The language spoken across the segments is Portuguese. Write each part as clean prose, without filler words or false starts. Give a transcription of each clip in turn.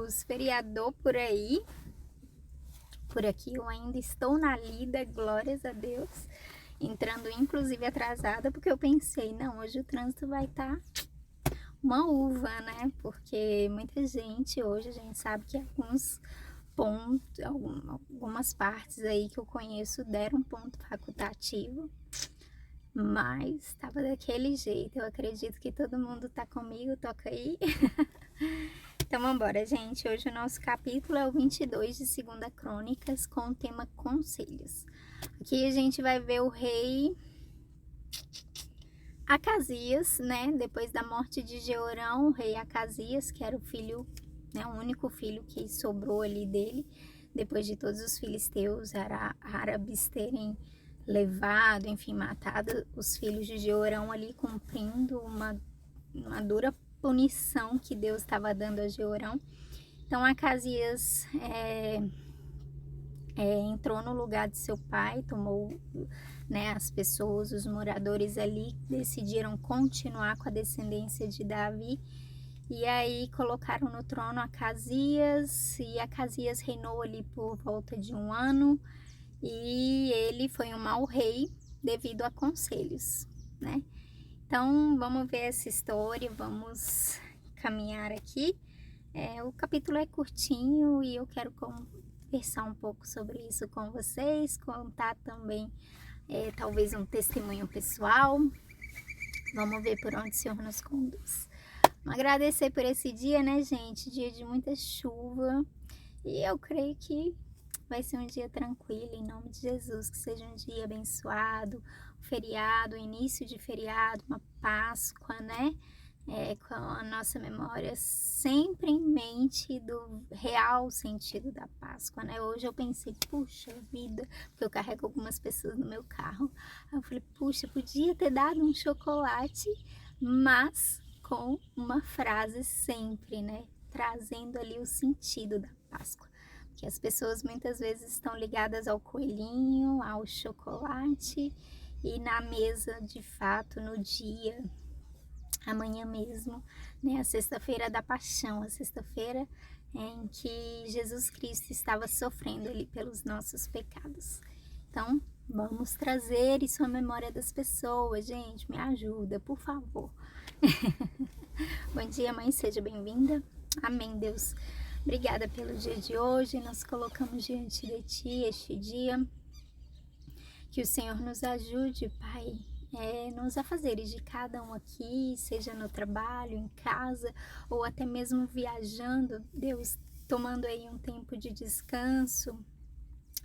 Deus, feriador por aí. Por aqui eu ainda estou na lida, glórias a Deus. Entrando inclusive atrasada, porque eu pensei, não, hoje o trânsito vai estar uma uva, né? Porque muita gente, hoje a gente sabe que alguns pontos, algumas partes aí que eu conheço deram ponto facultativo. Mas estava daquele jeito, eu acredito que todo mundo tá comigo, toca aí. Então vamos embora, gente. Hoje o nosso capítulo é o 22 de 2 Crônicas, com o tema Conselhos. Aqui a gente vai ver o rei Acasias, né? Depois da morte de Jeorão, o rei Acasias, que era o filho, né? O único filho que sobrou ali dele, depois de todos os filisteus árabes terem levado, enfim, matado os filhos de Jeorão ali, cumprindo uma dura punição que Deus estava dando a Jeorão. Então Acasias entrou no lugar de seu pai, tomou, né, as pessoas, os moradores ali decidiram continuar com a descendência de Davi, e aí colocaram no trono Acasias, e Acasias reinou ali por volta de 1 ano, e ele foi um mau rei devido a conselhos, né? Então vamos ver essa história, vamos caminhar aqui. O capítulo é curtinho e eu quero conversar um pouco sobre isso com vocês, contar também talvez um testemunho pessoal. Vamos ver por onde o Senhor nos conduz. Vamos agradecer por esse dia, né, gente? Dia de muita chuva, e eu creio que vai ser um dia tranquilo, em nome de Jesus, que seja um dia abençoado, um feriado, início de feriado, uma Páscoa, né? Com a nossa memória sempre em mente do real sentido da Páscoa, né? Hoje eu pensei, puxa vida, porque eu carrego algumas pessoas no meu carro. Aí eu falei, puxa, podia ter dado um chocolate, mas com uma frase sempre, né? Trazendo ali o sentido da Páscoa. Que as pessoas muitas vezes estão ligadas ao coelhinho, ao chocolate, e na mesa, de fato, no dia, amanhã mesmo, né, a sexta-feira da paixão, a sexta-feira em que Jesus Cristo estava sofrendo ali pelos nossos pecados. Então, vamos trazer isso à memória das pessoas, gente, me ajuda, por favor. Bom dia, mãe, seja bem-vinda. Amém, Deus. Obrigada pelo dia de hoje, nós colocamos diante de Ti este dia. Que o Senhor nos ajude, Pai, nos afazeres de cada um aqui, seja no trabalho, em casa, ou até mesmo viajando, Deus, tomando aí um tempo de descanso.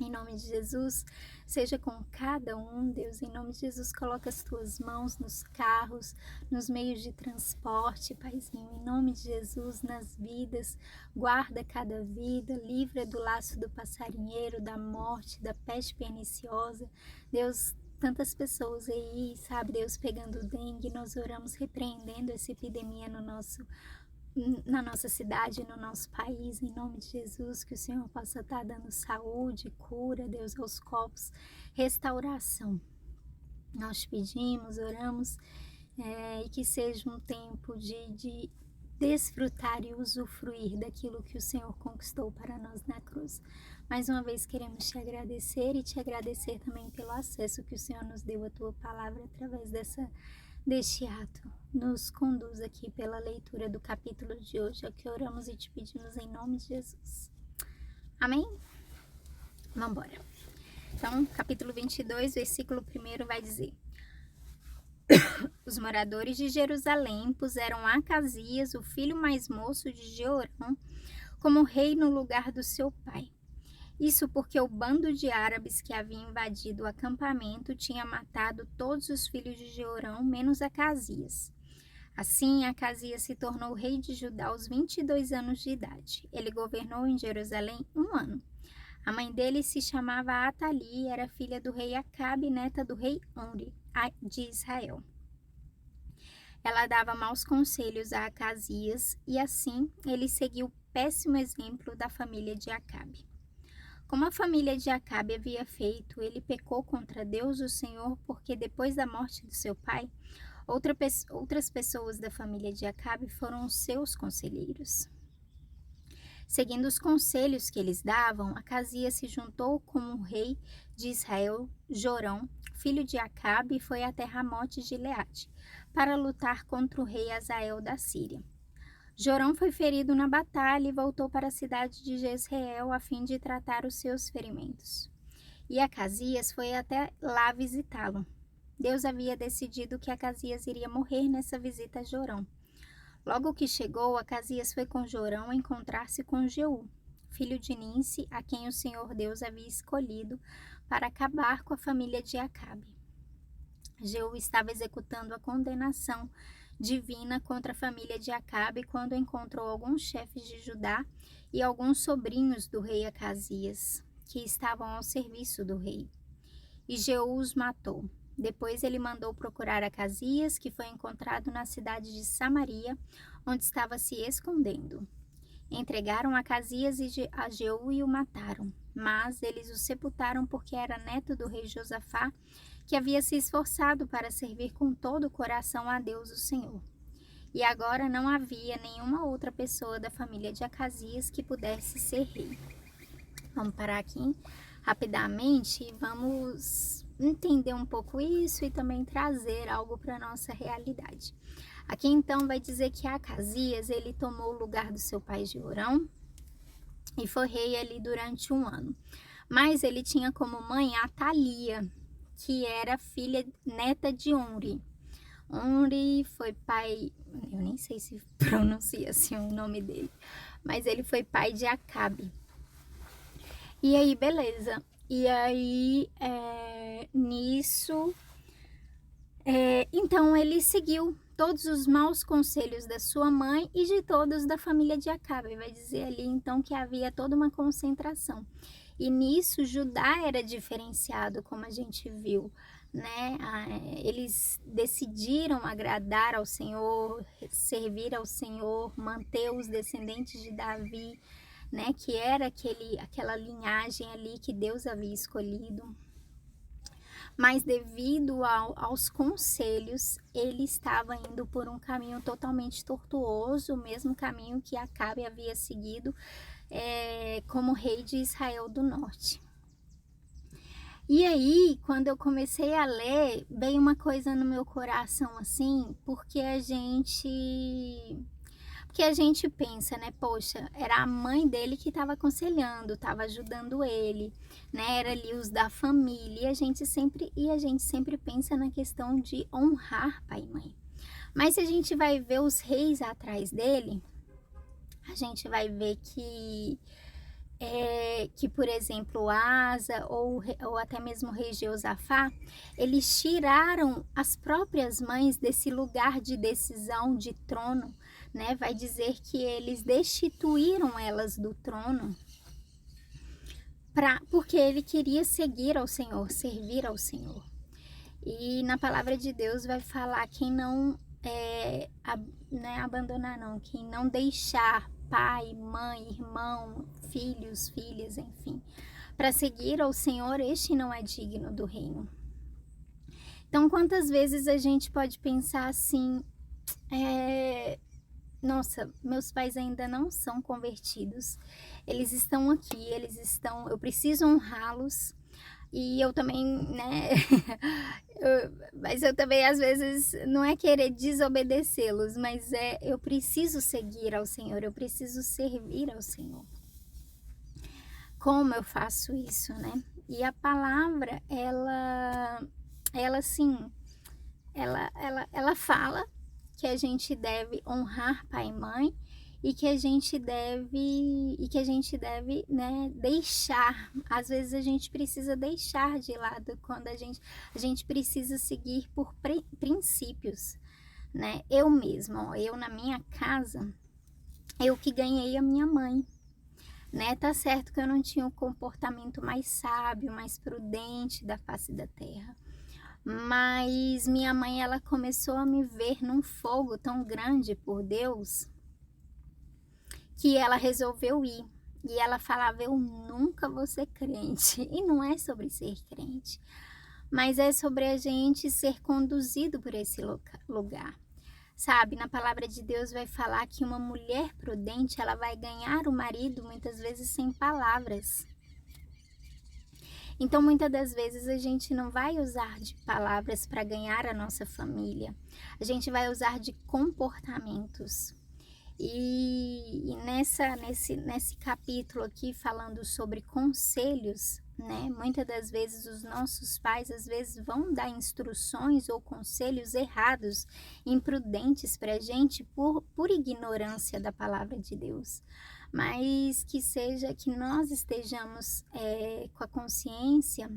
Em nome de Jesus, seja com cada um, Deus, em nome de Jesus, coloca as tuas mãos nos carros, nos meios de transporte, Paizinho, em nome de Jesus, nas vidas, guarda cada vida, livra do laço do passarinheiro, da morte, da peste perniciosa, Deus, tantas pessoas aí, sabe, Deus, pegando dengue, nós oramos repreendendo essa epidemia na nossa cidade, no nosso país, em nome de Jesus, que o Senhor possa estar dando saúde, cura, Deus, aos corpos, restauração. Nós pedimos, oramos, e que seja um tempo de desfrutar e usufruir daquilo que o Senhor conquistou para nós na cruz. Mais uma vez queremos te agradecer e te agradecer também pelo acesso que o Senhor nos deu à tua palavra através deste ato. Nos conduz aqui pela leitura do capítulo de hoje, é o que oramos e te pedimos em nome de Jesus. Amém? Vamos embora. Então, capítulo 22, versículo 1 vai dizer: Os moradores de Jerusalém puseram Acasias, o filho mais moço de Jeorão, como rei no lugar do seu pai. Isso porque o bando de árabes que havia invadido o acampamento tinha matado todos os filhos de Jeorão, menos Acasias. Assim, Acasias se tornou rei de Judá aos 22 anos de idade. Ele governou em Jerusalém 1 ano. A mãe dele se chamava Atali e era filha do rei Acabe, neta do rei Omri, de Israel. Ela dava maus conselhos a Acasias e assim ele seguiu o péssimo exemplo da família de Acabe. Como a família de Acabe havia feito, ele pecou contra Deus, o Senhor, porque depois da morte do seu pai, outras pessoas da família de Acabe foram os seus conselheiros. Seguindo os conselhos que eles davam, Acasias se juntou com o rei de Israel, Jorão, filho de Acabe, e foi até Ramote de Gileade, para lutar contra o rei Hazael da Síria. Jorão foi ferido na batalha e voltou para a cidade de Jezreel a fim de tratar os seus ferimentos. E Acasias foi até lá visitá-lo. Deus havia decidido que Acasias iria morrer nessa visita a Jorão. Logo que chegou, Acasias foi com Jorão encontrar-se com Jeú, filho de Ninsi, a quem o Senhor Deus havia escolhido para acabar com a família de Acabe. Jeú estava executando a condenação divina contra a família de Acabe quando encontrou alguns chefes de Judá e alguns sobrinhos do rei Acasias, que estavam ao serviço do rei. E Jeú os matou. Depois ele mandou procurar Acasias, que foi encontrado na cidade de Samaria, onde estava se escondendo. Entregaram Acasias a Jeú e o mataram, mas eles o sepultaram porque era neto do rei Josafá, que havia se esforçado para servir com todo o coração a Deus o Senhor. E agora não havia nenhuma outra pessoa da família de Acasias que pudesse ser rei. Vamos parar aqui rapidamente e vamos entender um pouco isso e também trazer algo para a nossa realidade. Aqui então vai dizer que Acasias, ele tomou o lugar do seu pai Jorão e foi rei ali durante 1 ano. Mas ele tinha como mãe Atalia, que era neta de Omri. Omri foi pai, eu nem sei se pronuncia assim o nome dele, mas ele foi pai de Acabe. E aí, beleza. E aí, então ele seguiu todos os maus conselhos da sua mãe e de todos da família de Acabe. Vai dizer ali, então, que havia toda uma concentração. E nisso, Judá era diferenciado, como a gente viu, né? Eles decidiram agradar ao Senhor, servir ao Senhor, manter os descendentes de Davi, né, que era aquela linhagem ali que Deus havia escolhido. Mas devido aos conselhos, ele estava indo por um caminho totalmente tortuoso, o mesmo caminho que Acabe havia seguido como rei de Israel do Norte. E aí, quando eu comecei a ler, veio uma coisa no meu coração assim, porque a gente pensa, né? Poxa, era a mãe dele que estava aconselhando, estava ajudando ele, né? Era ali os da família. E a gente sempre pensa na questão de honrar pai e mãe. Mas se a gente vai ver os reis atrás dele, a gente vai ver que por exemplo, Asa ou até mesmo o rei Jeosafá, eles tiraram as próprias mães desse lugar de decisão, de trono, né? Vai dizer que eles destituíram elas do trono porque ele queria seguir ao Senhor, servir ao Senhor. E na palavra de Deus vai falar quem não abandonar não, quem não deixar pai, mãe, irmão, filhos, filhas, enfim, para seguir ao Senhor, este não é digno do reino. Então, quantas vezes a gente pode pensar assim, nossa, meus pais ainda não são convertidos, eles estão aqui, eu preciso honrá-los, e eu também, né, mas eu também às vezes não é querer desobedecê-los, mas eu preciso seguir ao Senhor, eu preciso servir ao Senhor. Como eu faço isso, né? E a palavra, ela fala que a gente deve honrar pai e mãe e que a gente deve, né, deixar. Às vezes a gente precisa deixar de lado quando a gente precisa seguir por princípios, né? Eu mesma, eu na minha casa, eu que ganhei a minha mãe, né? Tá certo que eu não tinha o comportamento mais sábio, mais prudente da face da terra, mas minha mãe, ela começou a me ver num fogo tão grande por Deus, que ela resolveu ir. E ela falava, eu nunca vou ser crente. E não é sobre ser crente, mas é sobre a gente ser conduzido por esse lugar. Sabe, na palavra de Deus vai falar que uma mulher prudente, ela vai ganhar o marido muitas vezes sem palavras. Então, muitas das vezes a gente não vai usar de palavras para ganhar a nossa família. A gente vai usar de comportamentos. E nesse capítulo aqui falando sobre conselhos, né? Muitas das vezes os nossos pais às vezes vão dar instruções ou conselhos errados, imprudentes para a gente por ignorância da palavra de Deus. Mas que nós estejamos com a consciência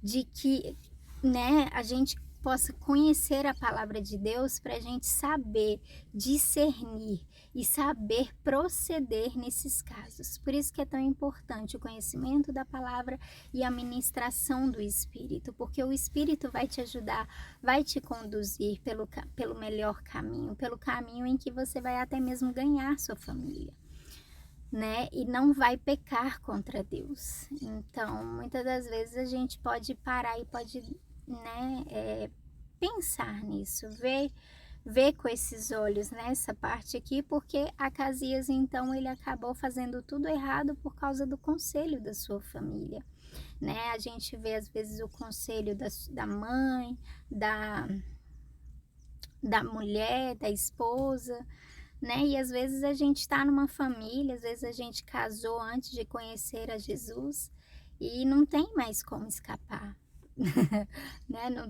de que, né, a gente possa conhecer a palavra de Deus para a gente saber discernir e saber proceder nesses casos. Por isso que é tão importante o conhecimento da palavra e a ministração do Espírito, porque o Espírito vai te ajudar, vai te conduzir pelo melhor caminho, pelo caminho em que você vai até mesmo ganhar sua família, né? E não vai pecar contra Deus. Então, muitas das vezes a gente pode parar e pode, né, pensar nisso, ver com esses olhos nessa parte aqui, porque Acasias, então, ele acabou fazendo tudo errado por causa do conselho da sua família, né? A gente vê às vezes o conselho da mãe, da mulher, da esposa, né? E às vezes a gente está numa família, às vezes a gente casou antes de conhecer a Jesus e não tem mais como escapar, né? Não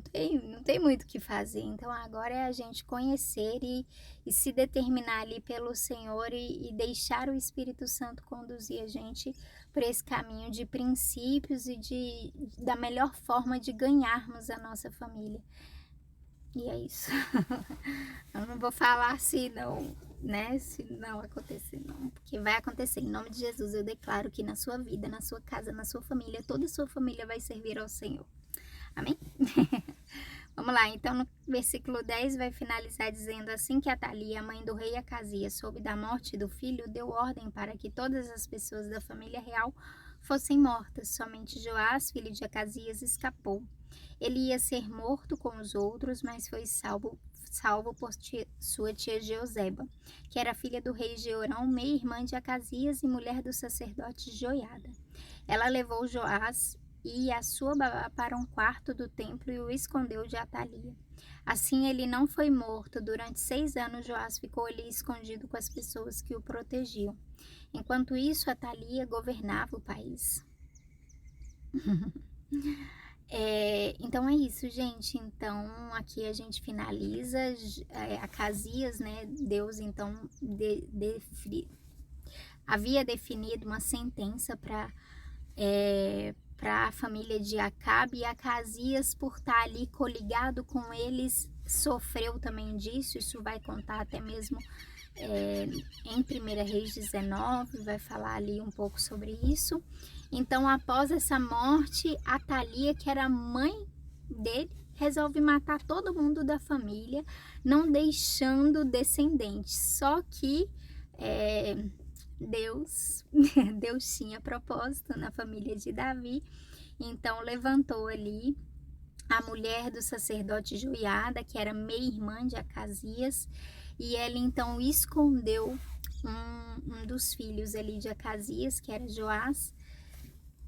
tem muito o que fazer. Então agora é a gente conhecer e se determinar ali pelo Senhor e deixar o Espírito Santo conduzir a gente por esse caminho de princípios e da melhor forma de ganharmos a nossa família. E é isso. Eu não vou falar se não, né? Se não acontecer, não. Porque vai acontecer. Em nome de Jesus, eu declaro que na sua vida, na sua casa, na sua família, toda a sua família vai servir ao Senhor. Amém? Vamos lá. Então, no versículo 10 vai finalizar dizendo: assim que Atalia, mãe do rei Acasias, soube da morte do filho, deu ordem para que todas as pessoas da família real fossem mortas. Somente Joás, filho de Acasias, escapou. Ele ia ser morto com os outros, mas foi salvo por sua tia Jeoseba, que era filha do rei Jeorão, meia-irmã de Acasias e mulher do sacerdote Joiada. Ela levou Joás e a sua babá para um quarto do templo e o escondeu de Atalia. Assim ele não foi morto. Durante 6 anos Joás ficou ali escondido com as pessoas que o protegiam. Enquanto isso, Atalia governava o país. Então é isso, gente. Então aqui a gente finaliza Acasias, né? Deus então havia definido uma sentença para a família de Acabe, e Acasias, por estar ali coligado com eles, sofreu também disso. Isso vai contar até mesmo em 1 Reis 19, vai falar ali um pouco sobre isso. Então, após essa morte, Atalia, que era a mãe dele, resolve matar todo mundo da família, não deixando descendentes. Só que Deus tinha propósito na família de Davi, então levantou ali a mulher do sacerdote Joiada, que era meia-irmã de Acasias, e ela então escondeu um dos filhos ali de Acasias, que era Joás,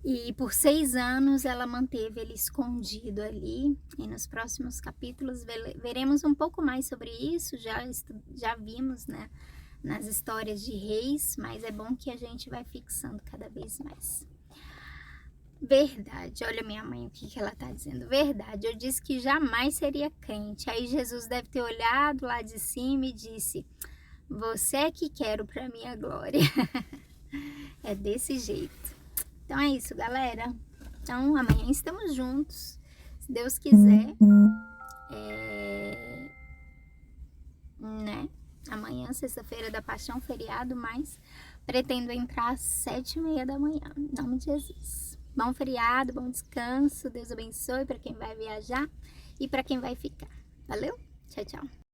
e por 6 anos ela manteve ele escondido ali. E nos próximos capítulos veremos um pouco mais sobre isso. Já vimos, né, nas histórias de reis, mas é bom que a gente vai fixando cada vez mais. Verdade, olha minha mãe, o que ela tá dizendo. Verdade, eu disse que jamais seria crente. Aí Jesus deve ter olhado lá de cima e disse: você é que quero para minha glória. É desse jeito. Então é isso, galera. Então amanhã estamos juntos, se Deus quiser. Né? Amanhã, sexta-feira da Paixão, feriado, mas pretendo entrar às 7h30 da manhã. Em nome de Jesus. Bom feriado, bom descanso. Deus abençoe para quem vai viajar e para quem vai ficar. Valeu? Tchau, tchau.